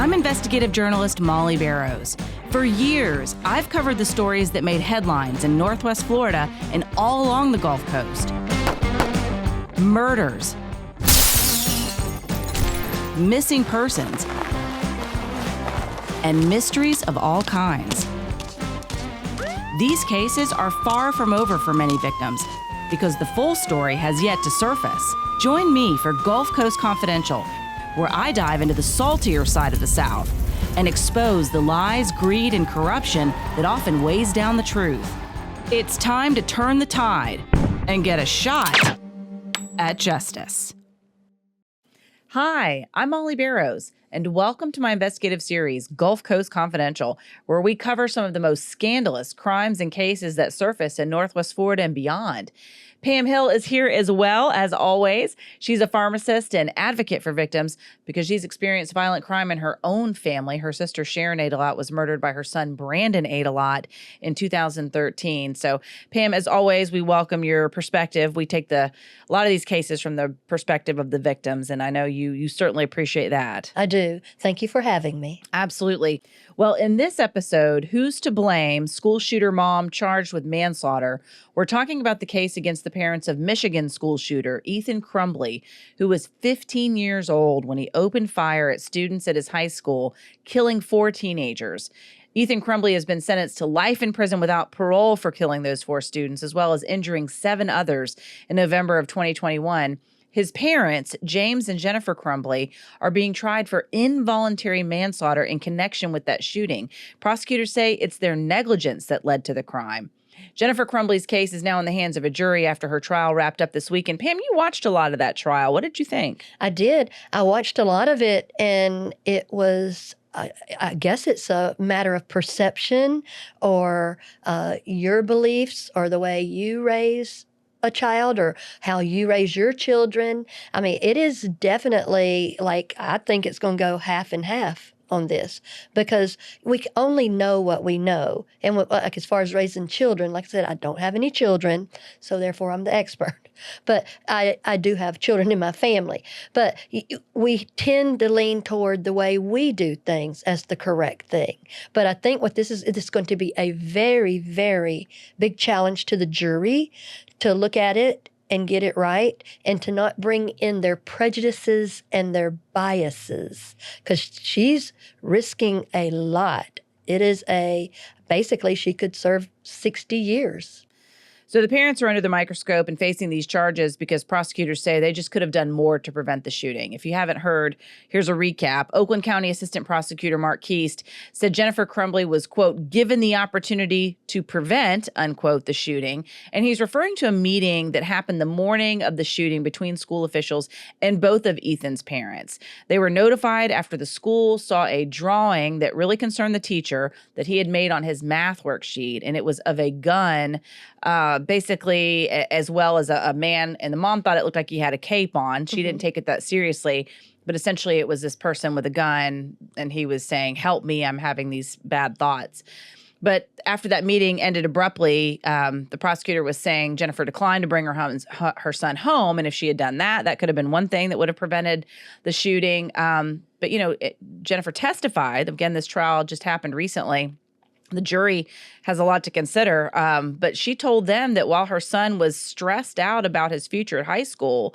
I'm investigative journalist Molly Barrows. For years, I've covered the stories that made headlines in Northwest Florida and all along the Gulf Coast. Murders, missing persons, and mysteries of all kinds. These cases are far from over for many victims because the full story has yet to surface. Join me for Gulf Coast Confidential, where I dive into the saltier side of the South and expose the lies, greed, and corruption that often weighs down the truth. It's time to turn the tide and get a shot at justice. Hi, I'm Molly Barrows, and welcome to my investigative series, Gulf Coast Confidential, where we cover some of the most scandalous crimes and cases that surface in Northwest Florida and beyond. Pam Hill is here as well, as always. She's a pharmacist and advocate for victims because she's experienced violent crime in her own family. Her sister Sharon Adelot was murdered by her son Brandon Adelot in 2013. So, Pam, as always, we welcome your perspective. We take a lot of these cases from the perspective of the victims, and I know you certainly appreciate that. I do. Thank you for having me. Absolutely. Well, in this episode, Who's to Blame? School shooter mom charged with manslaughter. We're talking about the case against the parents of Michigan school shooter Ethan Crumbley, who was 15 years old when he opened fire at students at his high school, killing 4 teenagers. Ethan Crumbley has been sentenced to life in prison without parole for killing those 4 students, as well as injuring 7 others in November of 2021. His parents, James and Jennifer Crumbley, are being tried for involuntary manslaughter in connection with that shooting. Prosecutors say it's their negligence that led to the crime. Jennifer Crumbley's case is now in the hands of a jury after her trial wrapped up this week. And Pam, you watched a lot of that trial. What did you think? I did. I watched a lot of it, and it was, I guess it's a matter of perception or your beliefs or the way you raise a child or how you raise your children. I mean, it is definitely I think it's going to go half and half on this because we only know what we know. And as far as raising children, like I said, I don't have any children, so therefore I'm the expert. But I do have children in my family. But we tend to lean toward the way we do things as the correct thing. But I think what this is going to be a very, very big challenge to the jury to look at it and get it right and to not bring in their prejudices and their biases because she's risking a lot. It is basically she could serve 60 years. So the parents are under the microscope and facing these charges because prosecutors say they just could have done more to prevent the shooting. If you haven't heard, here's a recap. Oakland County Assistant Prosecutor Mark Keast said Jennifer Crumbley was, quote, given the opportunity to prevent, unquote, the shooting. And he's referring to a meeting that happened the morning of the shooting between school officials and both of Ethan's parents. They were notified after the school saw a drawing that really concerned the teacher that he had made on his math worksheet, and it was of a gun, basically, as well as a man, and the mom thought it looked like he had a cape on. She didn't take it that seriously, but essentially it was this person with a gun, and he was saying, help me, I'm having these bad thoughts. But after that meeting ended abruptly, the prosecutor was saying Jennifer declined to bring her son home, and if she had done that, that could have been one thing that would have prevented the shooting. But, Jennifer testified. Again, this trial just happened recently. The jury has a lot to consider, but she told them that while her son was stressed out about his future at high school,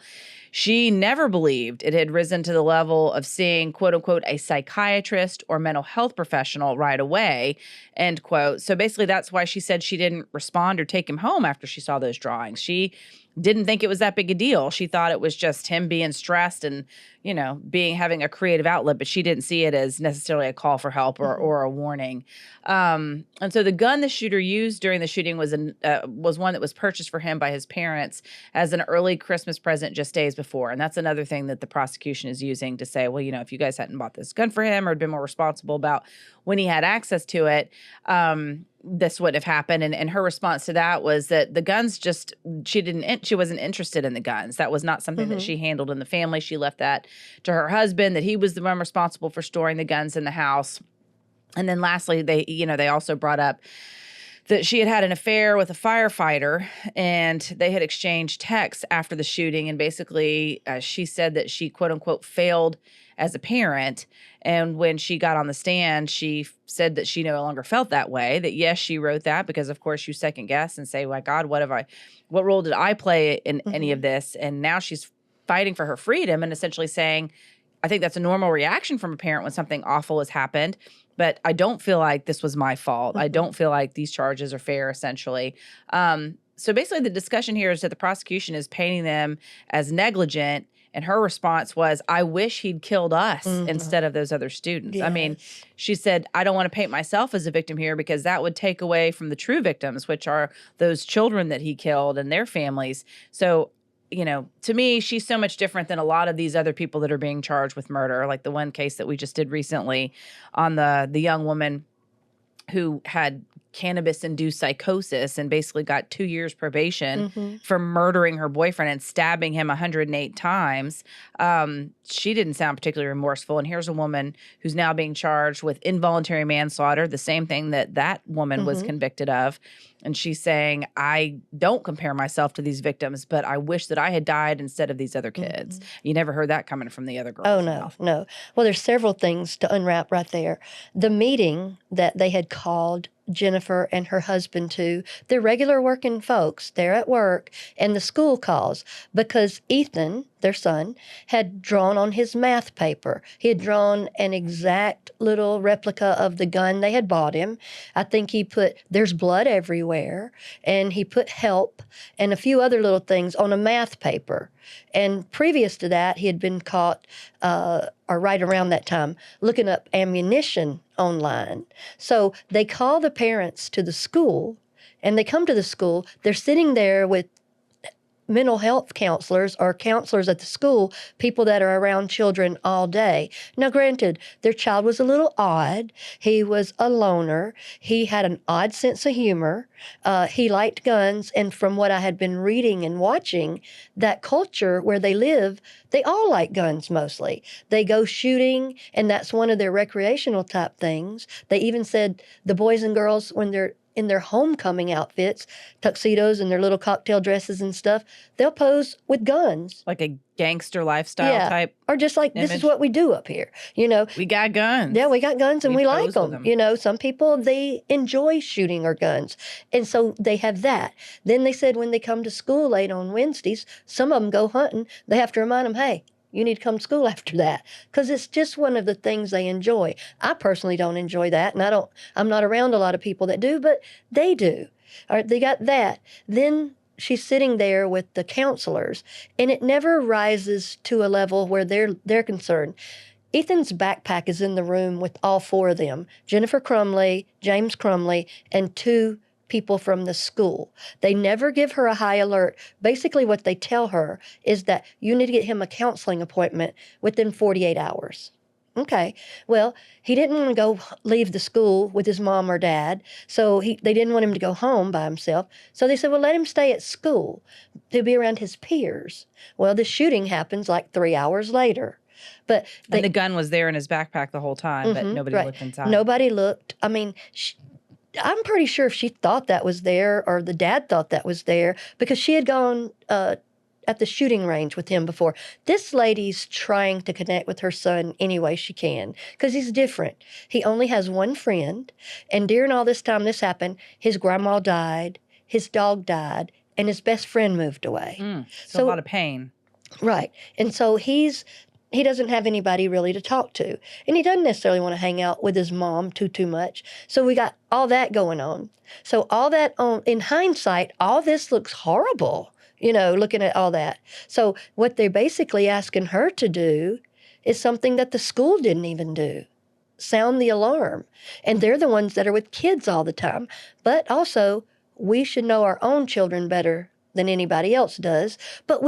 she never believed it had risen to the level of seeing, quote unquote, a psychiatrist or mental health professional right away, end quote. So basically that's why she said she didn't respond or take him home after she saw those drawings. She didn't think it was that big a deal. She thought it was just him being stressed and, having a creative outlet, but she didn't see it as necessarily a call for help or a warning. And so the gun the shooter used during the shooting was one that was purchased for him by his parents as an early Christmas present just days before. And that's another thing that the prosecution is using to say, well, if you guys hadn't bought this gun for him or had been more responsible about when he had access to it, this wouldn't have happened. And her response to that was that the guns she wasn't interested in the guns. That was not something that she handled in the family. She left that to her husband, that he was the one responsible for storing the guns in the house. And then lastly, they also brought up that she had an affair with a firefighter, and they had exchanged texts after the shooting. And basically, she said that she, quote unquote, failed as a parent. And when she got on the stand, she said that she no longer felt that way, that yes, she wrote that because of course you second guess and say, "My God, what role did I play in any of this?" And now she's fighting for her freedom and essentially saying, I think that's a normal reaction from a parent when something awful has happened, but I don't feel like this was my fault. I don't feel like these charges are fair, essentially. So basically the discussion here is that the prosecution is painting them as negligent, and her response was, I wish he'd killed us instead of those other students. Yes. I mean, she said, I don't want to paint myself as a victim here because that would take away from the true victims, which are those children that he killed and their families. So, you know, to me, she's so much different than a lot of these other people that are being charged with murder, like the one case that we just did recently on the young woman who had cannabis-induced psychosis and basically got 2 years probation for murdering her boyfriend and stabbing him 108 times. She didn't sound particularly remorseful. And here's a woman who's now being charged with involuntary manslaughter, the same thing that woman was convicted of. And she's saying, I don't compare myself to these victims, but I wish that I had died instead of these other kids. You never heard that coming from the other girls. Oh, no, no. Well, there's several things to unwrap right there. The meeting that they had called Jennifer and her husband to, they're regular working folks. They're at work, and the school calls because Ethan, their son, had drawn on his math paper. He had drawn an exact little replica of the gun they had bought him. I think he put, there's blood everywhere, and he put help and a few other little things on a math paper. And previous to that, he had been caught, or right around that time, looking up ammunition online. So they call the parents to the school, and they come to the school. They're sitting there with mental health counselors or counselors at the school, people that are around children all day. Now, granted, their child was a little odd. He was a loner. He had an odd sense of humor. He liked guns. And from what I had been reading and watching, that culture where they live, they all like guns mostly. They go shooting, and that's one of their recreational type things. They even said the boys and girls, when they're in their homecoming outfits, tuxedos and their little cocktail dresses and stuff, they'll pose with guns. Like a gangster lifestyle type. Or just like, image. This is what we do up here. You know, We got guns. yeah, we got guns and we like pose with them. You know, some people, they enjoy shooting or guns. And so they have that. Then they said when they come to school late on Wednesdays, some of them go hunting. They have to remind them, hey, you need to come to school after that, because it's just one of the things they enjoy. I personally don't enjoy that, and I'm not around a lot of people that do, but they do. All right, they got that. Then she's sitting there with the counselors, and it never rises to a level where they're concerned. Ethan's backpack is in the room with all four of them: Jennifer Crumbley, James Crumbley, and two people from the school. They never give her a high alert. Basically, what they tell her is that you need to get him a counseling appointment within 48 hours. Okay. Well, he didn't want to go leave the school with his mom or dad, so they didn't want him to go home by himself. So they said, well, let him stay at school to be around his peers. Well, the shooting happens like 3 hours later. But and the gun was there in his backpack the whole time, but nobody looked inside. Nobody looked. I mean, I'm pretty sure if she thought that was there, or the dad thought that was there, because she had gone at the shooting range with him before. This lady's trying to connect with her son any way she can, because he's different. He only has one friend, and during all this time this happened, his grandma died, his dog died, and his best friend moved away. So a lot of pain. Right. And so he doesn't have anybody really to talk to. And he doesn't necessarily want to hang out with his mom too much. So we got all that going on. So all that in hindsight, all this looks horrible, you know, looking at all that. So what they're basically asking her to do is something that the school didn't even do: sound the alarm. And they're the ones that are with kids all the time. But also, we should know our own children better than anybody else does. But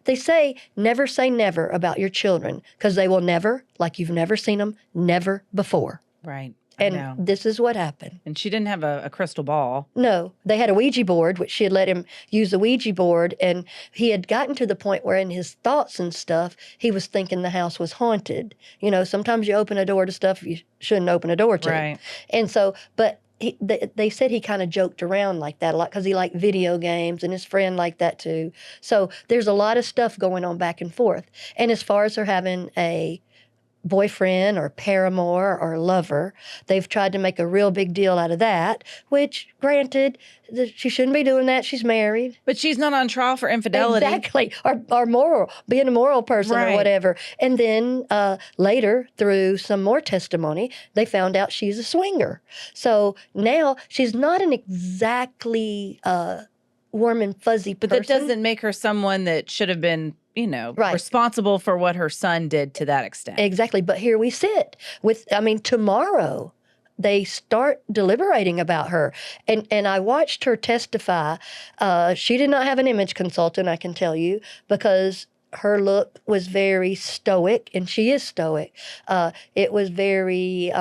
they say never about your children, because they will never, like you've never seen them, never before. Right. And this is what happened. And she didn't have a crystal ball. No, they had a Ouija board, which she had let him use the Ouija board, and he had gotten to the point where in his thoughts and stuff, he was thinking the house was haunted. You know, sometimes you open a door to stuff you shouldn't open a door to. Right. And so, but they said he kind of joked around like that a lot because he liked video games, and his friend liked that too. So there's a lot of stuff going on back and forth. And as far as her having a boyfriend or paramour or lover. They've tried to make a real big deal out of that, which, granted, she shouldn't be doing that. She's married. But she's not on trial for infidelity. Exactly. Or moral, being a moral person Right. or whatever. And then later, through some more testimony, they found out she's a swinger. So now she's not an exactly warm and fuzzy person. But that doesn't make her someone that should have been, Right. responsible for what her son did to that extent. Exactly. But here we sit with, tomorrow they start deliberating about her. And I watched her testify. She did not have an image consultant, I can tell you, because her look was very stoic, and she is stoic. It was very...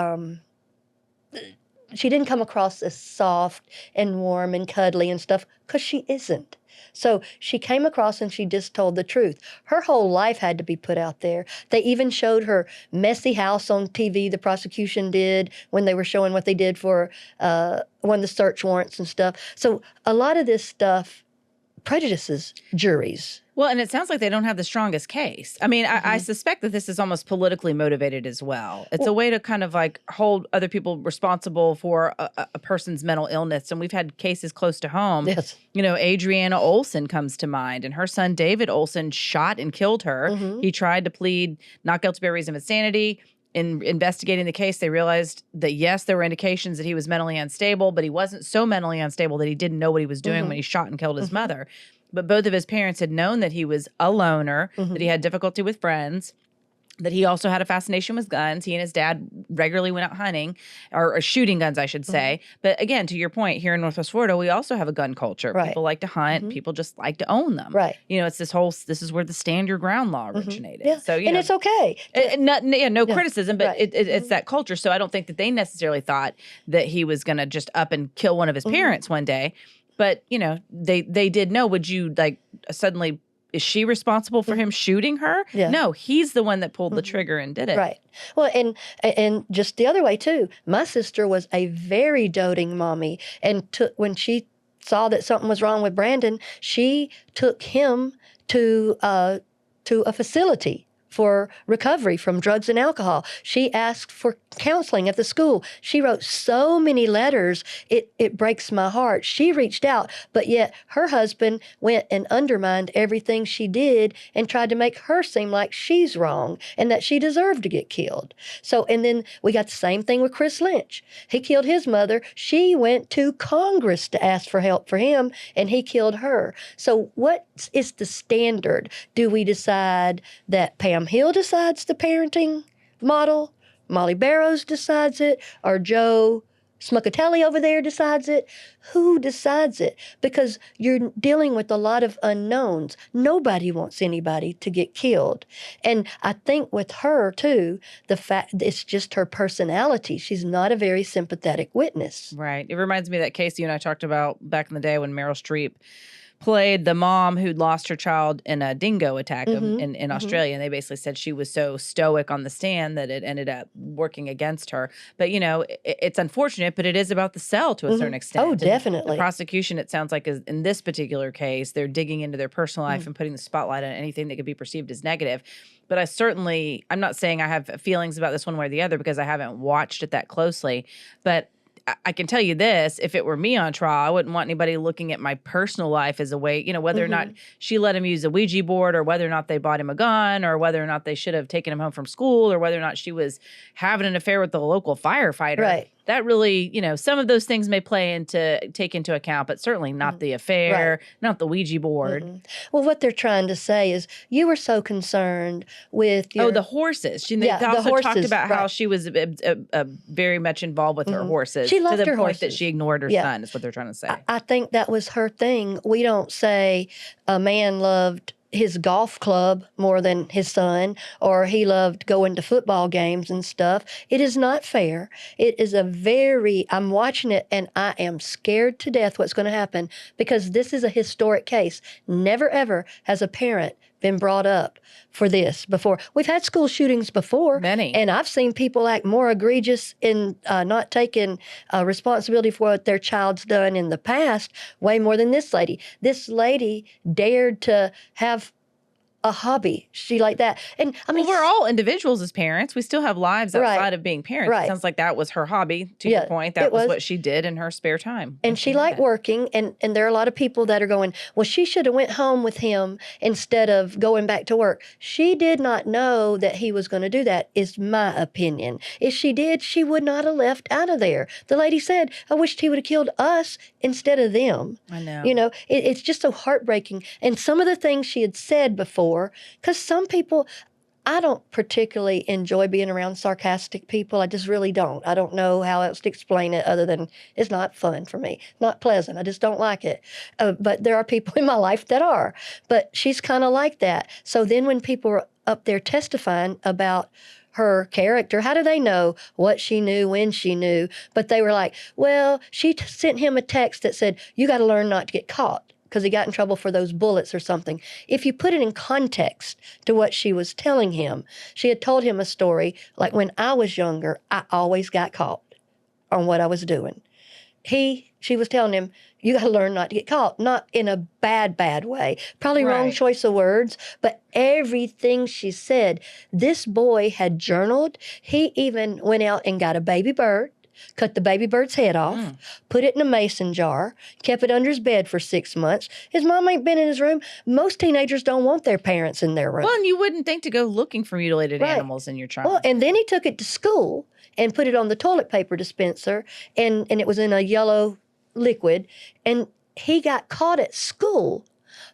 she didn't come across as soft and warm and cuddly and stuff, because she isn't. So she came across and she just told the truth. Her whole life had to be put out there. They even showed her messy house on TV, the prosecution did, when they were showing what they did for one of the search warrants and stuff. So a lot of this stuff prejudices juries. Well, and it sounds like they don't have the strongest case. I mean, I suspect that this is almost politically motivated as well. It's a way to kind of like hold other people responsible for a person's mental illness. And we've had cases close to home. Yes. Adriana Olson comes to mind, and her son David Olson shot and killed her. He tried to plead not guilty by reason of insanity. In investigating the case, they realized that, yes, there were indications that he was mentally unstable, but he wasn't so mentally unstable that he didn't know what he was doing when he shot and killed his mother. But both of his parents had known that he was a loner, that he had difficulty with friends, that he also had a fascination with guns. He and his dad regularly went out hunting, or shooting guns, I should say. But again, to your point, here in Northwest Florida, we also have a gun culture. Right. People like to hunt. People just like to own them. Right. It's this is where the stand your ground law originated. Yeah. So, and it's okay. No criticism, but Right. it's that culture. So I don't think that they necessarily thought that he was going to just up and kill one of his parents one day. But, they did know. Would you suddenly, is she responsible for him shooting her? Yeah. No, he's the one that pulled the trigger and did it. Right. Well, and just the other way too. My sister was a very doting mommy, and when she saw that something was wrong with Brandon, she took him to a facility for recovery from drugs and alcohol. She asked for counseling at the school. She wrote so many letters, it breaks my heart. She reached out, but yet her husband went and undermined everything she did and tried to make her seem like she's wrong and that she deserved to get killed. So, and then we got the same thing with Chris Lynch. He killed his mother. She went to Congress to ask for help for him, and he killed her. So what is the standard? Do we decide that Pam Hill decides the parenting model, Molly Barrows decides it, or Joe Smuckatelli over there decides it? Who decides it? Because you're dealing with a lot of unknowns. Nobody wants anybody to get killed. And I think with her, too, the fact it's just her personality. She's not a very sympathetic witness. Right. It reminds me of that case you and I talked about back in the day when Meryl Streep played the mom who'd lost her child in a dingo attack in Australia. And they basically said she was so stoic on the stand that it ended up working against her. But, it's unfortunate, but it is about the cell to a certain extent. Oh, definitely. The prosecution, it sounds like, is in this particular case, they're digging into their personal life and putting the spotlight on anything that could be perceived as negative. But I'm not saying I have feelings about this one way or the other because I haven't watched it that closely. But I can tell you this, if it were me on trial, I wouldn't want anybody looking at my personal life as a way, whether or not she let him use a Ouija board, or whether or not they bought him a gun, or whether or not they should have taken him home from school, or whether or not she was having an affair with the local firefighter. Right. That really, some of those things may take into account, but certainly not the affair, not the Ouija board. Well, what they're trying to say is you were so concerned with your... Oh, the horses. They the also talked horses, about how she was very much involved with her horses. She loved to the her point horses. that she ignored her son, is what they're trying to say. I think that was her thing. We don't say a man loved his golf club more than his son, or he loved going to football games and stuff. It is not fair. It is I'm watching it and I am scared to death what's going to happen, because this is a historic case. Never ever has a parent been brought up for this before. We've had school shootings before. Many. And I've seen people act more egregious in not taking responsibility for what their child's done in the past, way more than this lady. This lady dared to have a hobby. She liked that. And I mean, Well, we're all individuals as parents. We still have lives Right. outside of being parents. Right. It sounds like that was her hobby. To your point, that it was was. what she did in her spare time. And she liked working, and there are a lot of people that are going, well, she should have went home with him instead of going back to work. She did not know that he was going to do that, is my opinion. If she did, she would not have left out of there. The lady said, I wished he would have killed us instead of them. I know. You know, it's just so heartbreaking. And some of the things she had said before, because some people, I don't particularly enjoy being around sarcastic people. I just really don't. I don't know how else to explain it other than it's not fun for me, not pleasant. I just don't like it. But there are people in my life that are. But she's kind of like that. So then when people were up there testifying about her character, how do they know what she knew, when she knew? But they were like, well, she sent him a text that said, you got to learn not to get caught, because he got in trouble for those bullets or something. If you put it in context to what she was telling him, she had told him a story, like, when I was younger, I always got caught on what I was doing. She was telling him, you got to learn not to get caught, not in a bad way. Probably wrong choice of words, but everything she said, this boy had journaled. He even went out and got a baby bird, cut the baby bird's head off, put it in a mason jar, kept it under his bed for 6 months. His mom ain't been in his room. Most teenagers don't want their parents in their room. Well, and you wouldn't think to go looking for mutilated animals in your child. Well, and then he took it to school and put it on the toilet paper dispenser, and it was in a yellow liquid, and he got caught at school.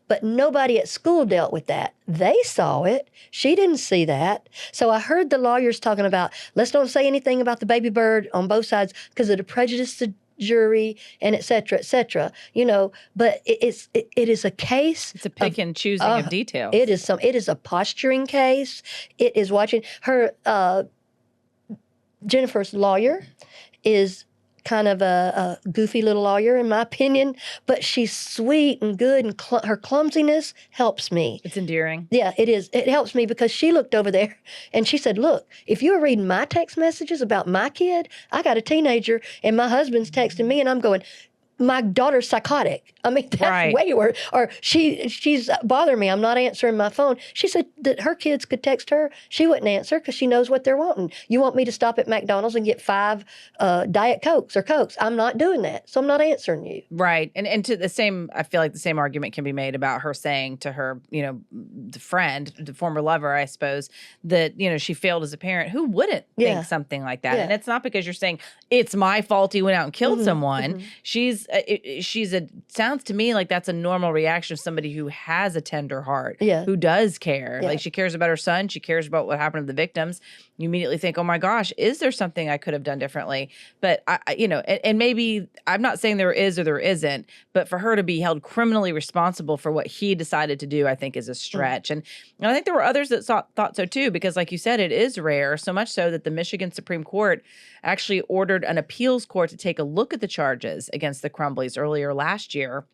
But nobody at school dealt with that. They saw it. She didn't see that. So I heard the lawyers talking about, let's don't say anything about the baby bird on both sides because it'll prejudice the jury and et cetera, you know. But it is a case. It's a pick and choosing of details. It is a posturing case. It is watching her. Jennifer's lawyer is kind of a goofy little lawyer, in my opinion, but she's sweet and good, and her clumsiness helps me. It's endearing. Yeah, it is. It helps me because she looked over there and she said, look, if you were reading my text messages about my kid, I got a teenager and my husband's texting me and I'm going, my daughter's psychotic. I mean, that's way worse. Or she's bothering me. I'm not answering my phone. She said that her kids could text her. She wouldn't answer because she knows what they're wanting. You want me to stop at McDonald's and get 5 Diet Cokes or Cokes? I'm not doing that. So I'm not answering you. Right. And to the same, I feel like the same argument can be made about her saying to her, you know, the friend, the former lover, I suppose, that, you know, she failed as a parent. Who wouldn't think something like that? And it's not because you're saying it's my fault he went out and killed someone. She's sounds to me like that's a normal reaction of somebody who has a tender heart, who does care. Like, she cares about her son. She cares about what happened to the victims. You immediately think, oh my gosh, is there something I could have done differently? But you know, and maybe I'm not saying there is or there isn't, but for her to be held criminally responsible for what he decided to do, I think is a stretch. And I think there were others that thought so too, because like you said, it is rare, so much so that the Michigan Supreme Court actually ordered an appeals court to take a look at the charges against the Crumbleys earlier last year.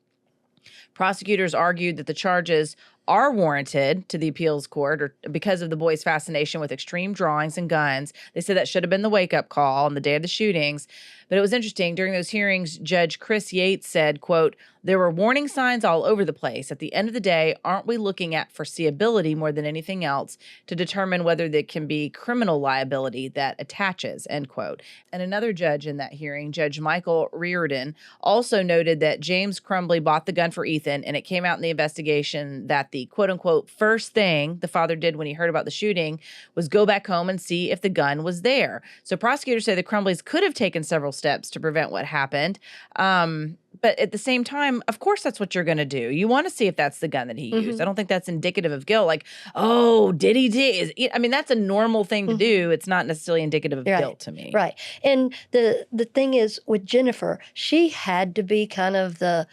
Prosecutors argued that the charges are warranted to the appeals court or because of the boys' fascination with extreme drawings and guns. They said that should have been the wake-up call on the day of the shootings. But it was interesting. During those hearings, Judge Chris Yates said, quote, there were warning signs all over the place. At the end of the day, aren't we looking at foreseeability more than anything else to determine whether there can be criminal liability that attaches, end quote. And another judge in that hearing, Judge Michael Reardon, also noted that James Crumbley bought the gun for Ethan, and it came out in the investigation that the quote unquote first thing the father did when he heard about the shooting was go back home and see if the gun was there. So prosecutors say the Crumbleys could have taken several steps to prevent what happened. But at the same time, of course, that's what you're going to do. You want to see if that's the gun that he used. I don't think that's indicative of guilt. Like, oh, did he? I mean, that's a normal thing to do. It's not necessarily indicative of guilt to me. Right. And the thing is with Jennifer, she had to be kind of the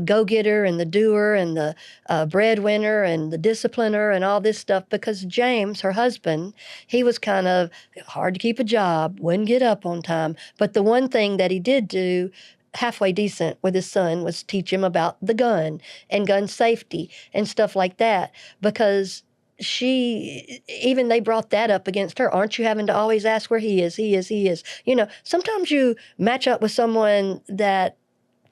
go-getter and the doer and the breadwinner and the discipliner and all this stuff, because James, her husband, he was kind of hard to keep a job, wouldn't get up on time. But the one thing that he did do halfway decent with his son was teach him about the gun and gun safety and stuff like that, because they brought that up against her. Aren't you having to always ask where he is? You know, sometimes you match up with someone that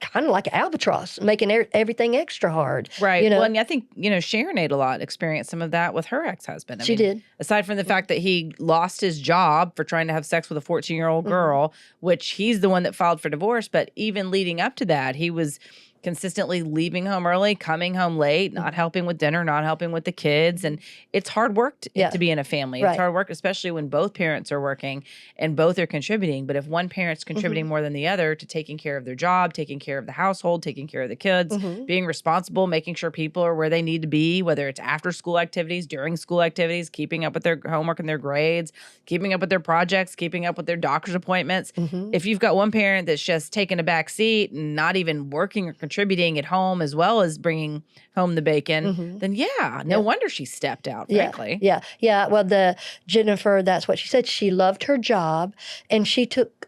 kind of like albatross, making everything extra hard. Right. You know? Well, and I think, Sharon ate a lot, experienced some of that with her ex-husband. She did. Aside from the fact that he lost his job for trying to have sex with a 14-year-old girl, which he's the one that filed for divorce. But even leading up to that, he was consistently leaving home early, coming home late, not helping with dinner, not helping with the kids. And it's hard work to be in a family. It's hard work, especially when both parents are working and both are contributing. But if one parent's contributing more than the other to taking care of their job, taking care of the household, taking care of the kids, being responsible, making sure people are where they need to be, whether it's after school activities, during school activities, keeping up with their homework and their grades, keeping up with their projects, keeping up with their doctor's appointments. If you've got one parent that's just taking a back seat and not even working or contributing at home as well as bringing home the bacon, then no wonder she stepped out, frankly. Yeah. Well, Jennifer, that's what she said. She loved her job, and she took,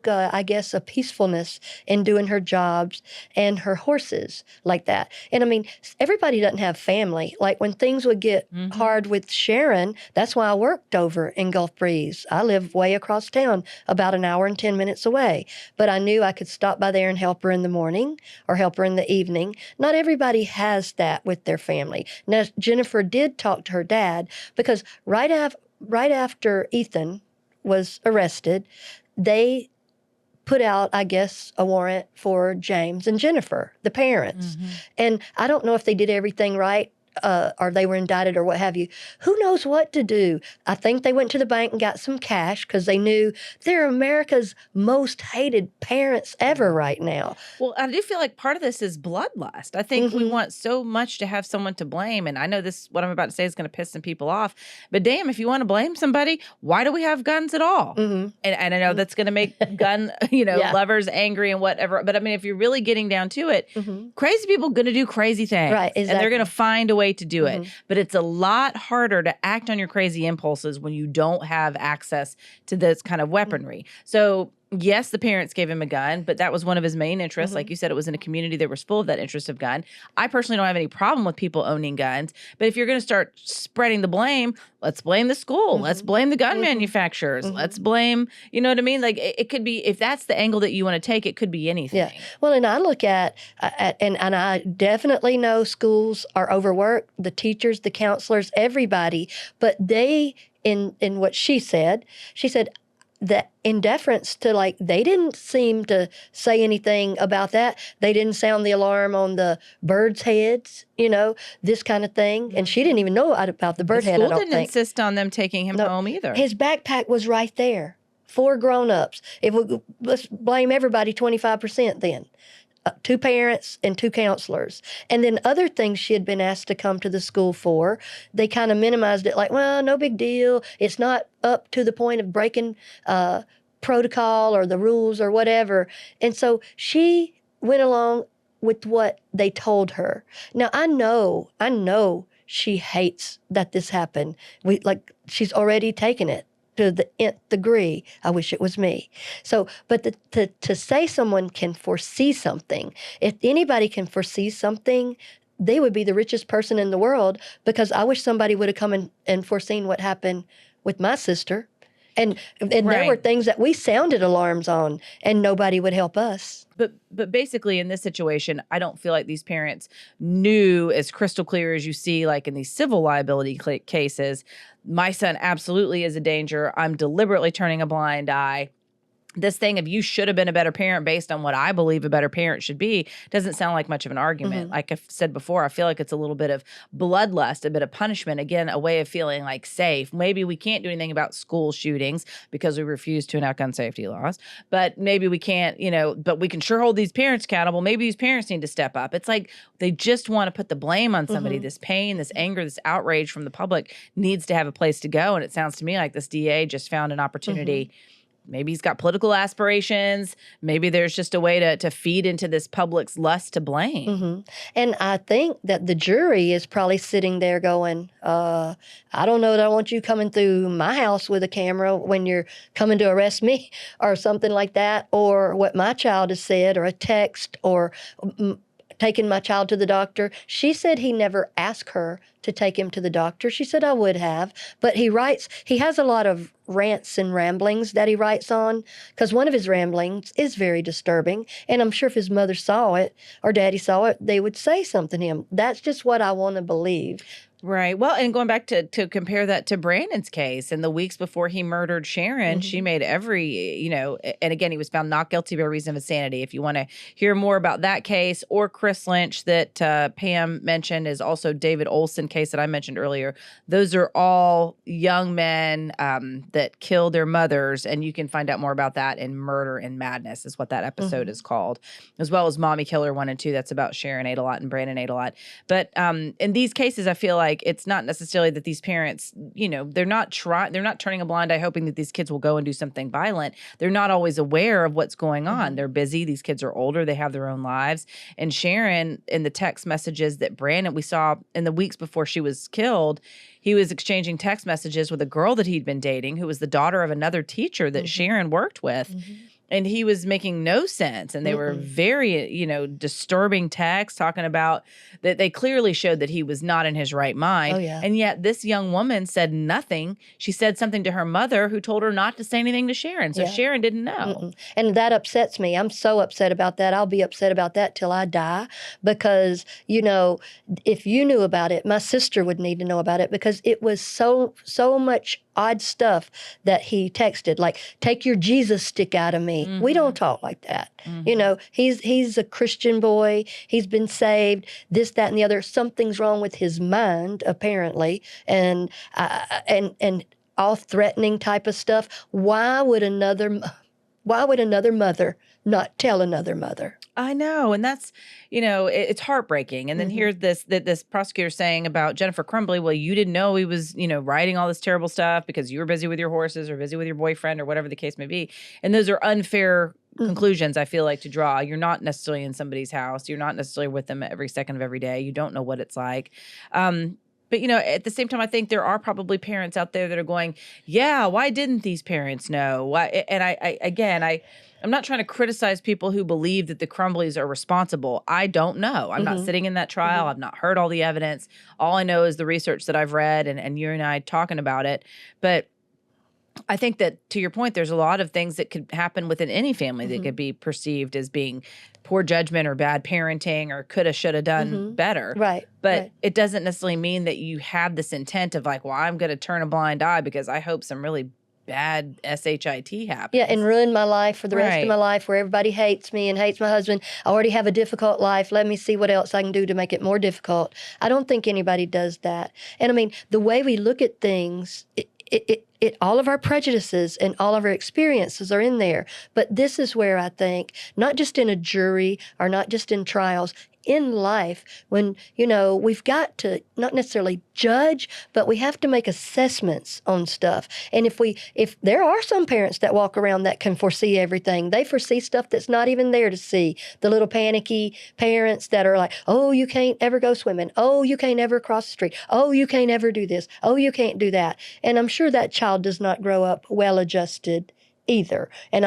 I guess, a peacefulness in doing her jobs and her horses like that. And I mean, everybody doesn't have family. Like when things would get hard with Sharon, that's why I worked over in Gulf Breeze. I live way across town, about an hour and 10 minutes away. But I knew I could stop by there and help her in the morning or help her in the evening. Not everybody has that with their family. Now, Jennifer did talk to her dad because right after Ethan was arrested, they put out, I guess, a warrant for James and Jennifer, the parents. And I don't know if they did everything right or they were indicted or what have you. Who knows what to do? I think they went to the bank and got some cash because they knew they're America's most hated parents ever right now. Well, I do feel like part of this is bloodlust. I think we want so much to have someone to blame. And I know what I'm about to say is going to piss some people off. But damn, if you want to blame somebody, why do we have guns at all? And I know that's going to make gun, lovers angry and whatever. But I mean, if you're really getting down to it, crazy people are going to do crazy things. Right, exactly. And they're going to find a way to do it. But it's a lot harder to act on your crazy impulses when you don't have access to this kind of weaponry. So yes, the parents gave him a gun, but that was one of his main interests. Like you said, it was in a community that was full of that interest of gun. I personally don't have any problem with people owning guns, but if you're going to start spreading the blame, let's blame the school. Let's blame the gun manufacturers. Let's blame, you know what I mean? Like it could be, if that's the angle that you want to take, it could be anything. Yeah. Well, and I look at and I definitely know schools are overworked, the teachers, the counselors, everybody, but they, in what she said, that in deference to, like, they didn't seem to say anything about that. They didn't sound the alarm on the birds' heads, this kind of thing. And she didn't even know about the bird head, I don't think. The school didn't insist on them taking him home either. His backpack was right there. 4 grown-ups. Let's blame everybody 25% then. 2 parents and 2 counselors. And then other things she had been asked to come to the school for, they kind of minimized it like, well, no big deal. It's not up to the point of breaking protocol or the rules or whatever. And so she went along with what they told her. Now, I know she hates that this happened. She's already taken it to the nth degree. I wish it was me. So, but to say someone can foresee something, if anybody can foresee something, they would be the richest person in the world, because I wish somebody would have come and foreseen what happened with my sister. And there were things that we sounded alarms on, and nobody would help us. But basically, in this situation, I don't feel like these parents knew as crystal clear as you see, like in these civil liability cases, my son absolutely is a danger. I'm deliberately turning a blind eye. This thing of you should have been a better parent based on what I believe a better parent should be doesn't sound like much of an argument. Like I've said before, I feel like it's a little bit of bloodlust, a bit of punishment. Again, a way of feeling like safe. Maybe we can't do anything about school shootings because we refuse to enact gun safety laws. But maybe we can't, but we can sure hold these parents accountable. Maybe these parents need to step up. It's like they just want to put the blame on somebody. This pain, this anger, this outrage from the public needs to have a place to go. And it sounds to me like this DA just found an opportunity. Maybe he's got political aspirations. Maybe there's just a way to feed into this public's lust to blame. And I think that the jury is probably sitting there going, I don't know that I want you coming through my house with a camera when you're coming to arrest me or something like that, or what my child has said, or a text, or taking my child to the doctor. She said he never asked her to take him to the doctor. She said I would have, but he has a lot of rants and ramblings that he writes on, because one of his ramblings is very disturbing, and I'm sure if his mother saw it or daddy saw it, they would say something to him. That's just what I want to believe. Right. Well, and going back to compare that to Brandon's case, in the weeks before he murdered Sharon, she made and again, he was found not guilty by reason of insanity. If you want to hear more about that case, or Chris Lynch that Pam mentioned, is also David Olson case that I mentioned earlier. Those are all young men that killed their mothers, and you can find out more about that in Murder and Madness is what that episode is called, as well as Mommy Killer 1 and 2. That's about Sharon Adelot and Brandon Adelot. But in these cases, I feel like it's not necessarily that these parents, they're not turning a blind eye hoping that these kids will go and do something violent. They're not always aware of what's going on. They're busy. These kids are older. They have their own lives. And Sharon, in the text messages that Brandon, we saw in the weeks before she was killed, he was exchanging text messages with a girl that he'd been dating, who was the daughter of another teacher that Sharon worked with. And he was making no sense. And they were very, disturbing texts talking about that. They clearly showed that he was not in his right mind. Oh, yeah. And yet this young woman said nothing. She said something to her mother, who told her not to say anything to Sharon. So Sharon didn't know. And that upsets me. I'm so upset about that. I'll be upset about that till I die, because, if you knew about it, my sister would need to know about it, because it was so much odd stuff that he texted, like, take your Jesus stick out of me. We don't talk like that. He's a Christian boy. He's been saved, this, that, and the other. Something's wrong with his mind, apparently, and all threatening type of stuff. Why would another mother not tell another mother? I know. And that's, it's heartbreaking. And then here's this prosecutor saying about Jennifer Crumbley, well, you didn't know he was, writing all this terrible stuff because you were busy with your horses or busy with your boyfriend or whatever the case may be. And those are unfair conclusions, I feel like, to draw. You're not necessarily in somebody's house. You're not necessarily with them every second of every day. You don't know what it's like. But, at the same time, I think there are probably parents out there that are going, yeah, why didn't these parents know? Why? And I'm not trying to criticize people who believe that the Crumbleys are responsible. I don't know. I'm not sitting in that trial. I've not heard all the evidence. All I know is the research that I've read and you and I talking about it. But I think that, to your point, there's a lot of things that could happen within any family that could be perceived as being poor judgment or bad parenting or coulda, shoulda done better. Right. But it doesn't necessarily mean that you have this intent of like, well, I'm going to turn a blind eye because I hope some really bad SHIT happens. Yeah, and ruin my life for the rest of my life, where everybody hates me and hates my husband. I already have a difficult life. Let me see what else I can do to make it more difficult. I don't think anybody does that. And I mean, the way we look at things, all of our prejudices and all of our experiences are in there. But this is where I think, not just in a jury or not just in trials, in life, when, we've got to not necessarily judge, but we have to make assessments on stuff. And if there are some parents that walk around that can foresee everything, they foresee stuff that's not even there to see. The little panicky parents that are like, oh, you can't ever go swimming. Oh, you can't ever cross the street. Oh, you can't ever do this. Oh, you can't do that. And I'm sure that child does not grow up well-adjusted either. And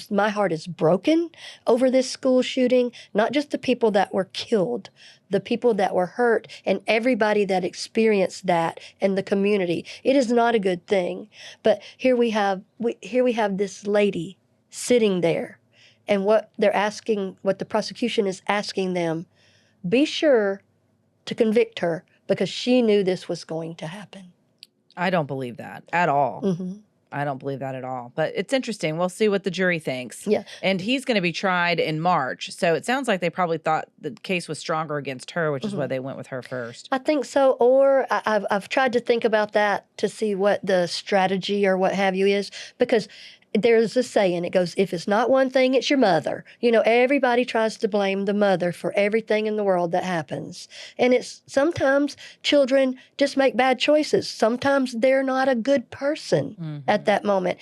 my heart is broken over this school shooting, not just the people that were killed, the people that were hurt, and everybody that experienced that in the community. It is not a good thing. But here we have this lady sitting there, and what the prosecution is asking them, be sure to convict her, because she knew this was going to happen. I don't believe that at all. I don't believe that at all. But it's interesting. We'll see what the jury thinks. Yeah. And he's going to be tried in March. So it sounds like they probably thought the case was stronger against her, which is why they went with her first. I think so. Or I've tried to think about that to see what the strategy or what have you is, because there's a saying, it goes, if it's not one thing, it's your mother. Everybody tries to blame the mother for everything in the world that happens. And it's sometimes children just make bad choices. Sometimes they're not a good person at that moment.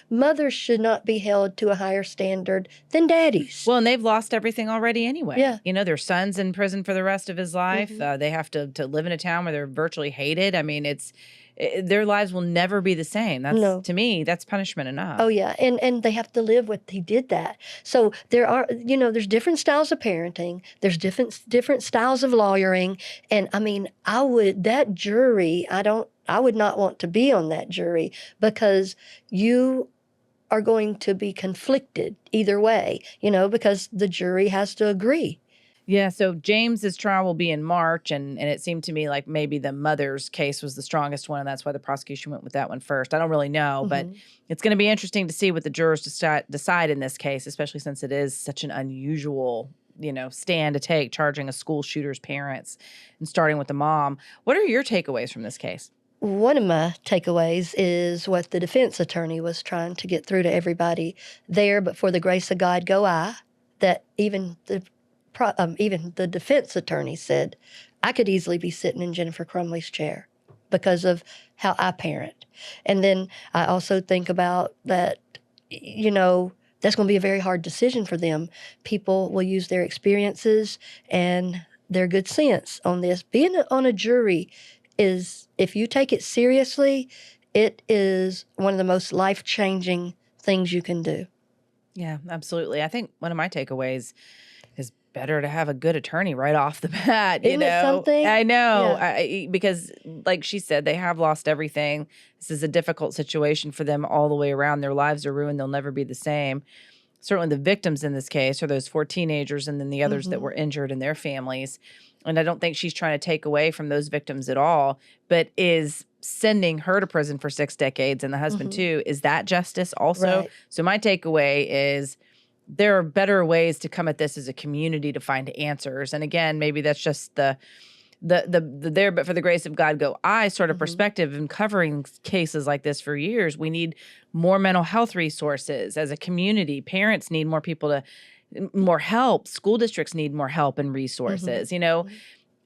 Mothers should not be held to a higher standard than daddies. Well, and they've lost everything already anyway. Yeah. Their son's in prison for the rest of his life. They have to live in a town where they're virtually hated. I mean, it's their lives will never be the same. That's, No. to me, that's punishment enough. Oh yeah, and they have to live with he did that. So there are, there's different styles of parenting. There's different styles of lawyering, and I mean, that jury. I would not want to be on that jury because you are going to be conflicted either way. Because the jury has to agree. Yeah, so James's trial will be in March, and it seemed to me like maybe the mother's case was the strongest one, and that's why the prosecution went with that one first. I don't really know, but it's going to be interesting to see what the jurors decide in this case, especially since it is such an unusual, stand to take, charging a school shooter's parents and starting with the mom. What are your takeaways from this case? One of my takeaways is what the defense attorney was trying to get through to everybody there, but for the grace of God go I, that even the defense attorney said, I could easily be sitting in Jennifer Crumbley's chair because of how I parent. And then I also think about that, that's going to be a very hard decision for them. People will use their experiences and their good sense on this. Being on a jury is, if you take it seriously, it is one of the most life-changing things you can do. Yeah, absolutely. I think one of my takeaways is better to have a good attorney right off the bat. Isn't it something? I know, Yeah. because like she said, they have lost everything. This is a difficult situation for them all the way around. Their lives are ruined. They'll never be the same. Certainly the victims in this case are those 4 teenagers and then the others that were injured and their families. And I don't think she's trying to take away from those victims at all, but is sending her to prison for 6 decades and the husband too. Is that justice also? Right. So my takeaway is there are better ways to come at this as a community to find answers. And again, maybe that's just the there, but for the grace of God go I sort of perspective in covering cases like this for years. We need more mental health resources as a community. Parents need more more help. School districts need more help and resources.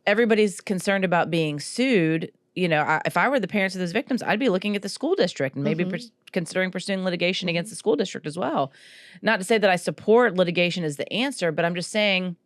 Everybody's concerned about being sued. If I were the parents of those victims, I'd be looking at the school district and maybe considering pursuing litigation against the school district as well. Not to say that I support litigation as the answer, but I'm just saying,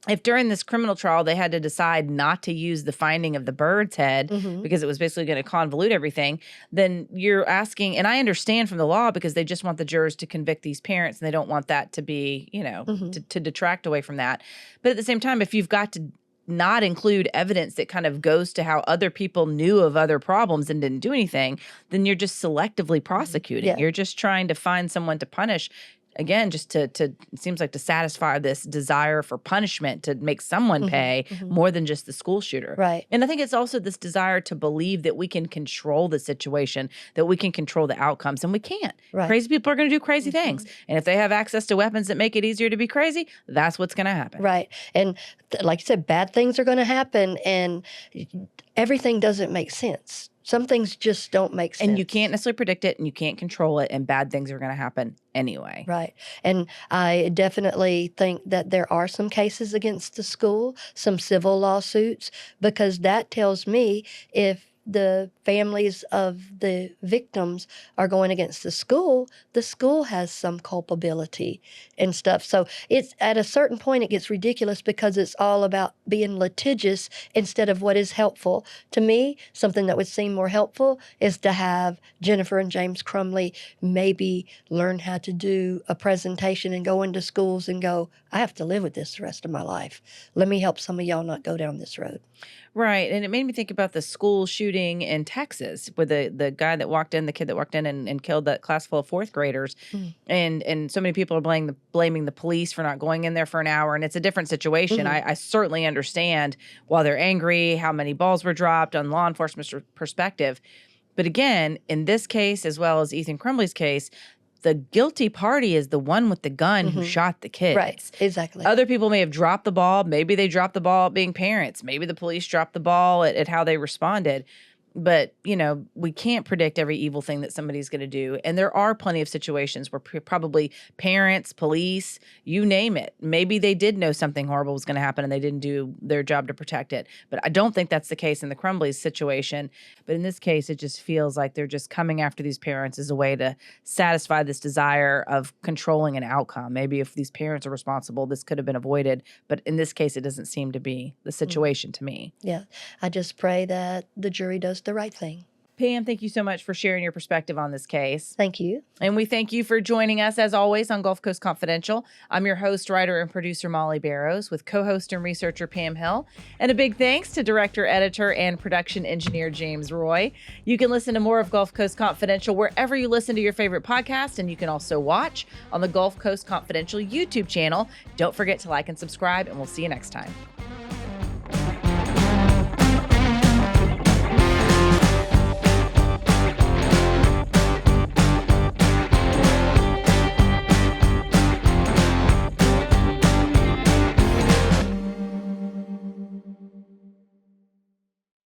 if during this criminal trial they had to decide not to use the finding of the bird's head because it was basically going to convolute everything, then you're asking, and I understand from the law because they just want the jurors to convict these parents and they don't want that to be, to detract away from that. But at the same time, if you've got to not include evidence that kind of goes to how other people knew of other problems and didn't do anything, then you're just selectively prosecuting. Yeah. You're just trying to find someone to punish. Again, just to it seems like to satisfy this desire for punishment, to make someone pay more than just the school shooter. Right. And I think it's also this desire to believe that we can control the situation, that we can control the outcomes, and we can't. Right. Crazy people are going to do crazy things. And if they have access to weapons that make it easier to be crazy, that's what's going to happen. Right. And like you said, bad things are going to happen, and everything doesn't make sense. Some things just don't make sense. And you can't necessarily predict it and you can't control it, and bad things are going to happen anyway. Right. And I definitely think that there are some cases against the school, some civil lawsuits, because that tells me if the families of the victims are going against the school has some culpability and stuff. So it's at a certain point, it gets ridiculous because it's all about being litigious instead of what is helpful. To me, something that would seem more helpful is to have Jennifer and James Crumbley maybe learn how to do a presentation and go into schools and go, I have to live with this the rest of my life. Let me help some of y'all not go down this road. Right. And it made me think about the school shooting in Texas with the guy that walked in, the kid that walked in and killed that class full of 4th graders. And so many people are blaming the police for not going in there for an hour. And it's a different situation. I certainly understand why they're angry, how many balls were dropped on law enforcement's perspective. But again, in this case, as well as Ethan Crumbley's case, the guilty party is the one with the gun who shot the kids. Right, exactly. Other people may have dropped the ball. Maybe they dropped the ball at being parents. Maybe the police dropped the ball at how they responded. But, we can't predict every evil thing that somebody's going to do. And there are plenty of situations where probably parents, police, you name it. Maybe they did know something horrible was going to happen and they didn't do their job to protect it. But I don't think that's the case in the Crumbley's situation. But in this case, it just feels like they're just coming after these parents as a way to satisfy this desire of controlling an outcome. Maybe if these parents are responsible, this could have been avoided. But in this case, it doesn't seem to be the situation to me. Yeah. I just pray that the jury does the right thing. Pam, thank you so much for sharing your perspective on this case. Thank you. And we thank you for joining us, as always, on Gulf Coast Confidential. I'm your host, writer, and producer, Molly Barrows, with co-host and researcher Pam Hill. And a big thanks to director, editor, and production engineer James Roy. You can listen to more of Gulf Coast Confidential wherever you listen to your favorite podcast, and you can also watch on the Gulf Coast Confidential YouTube channel. Don't forget to like and subscribe, and we'll see you next time.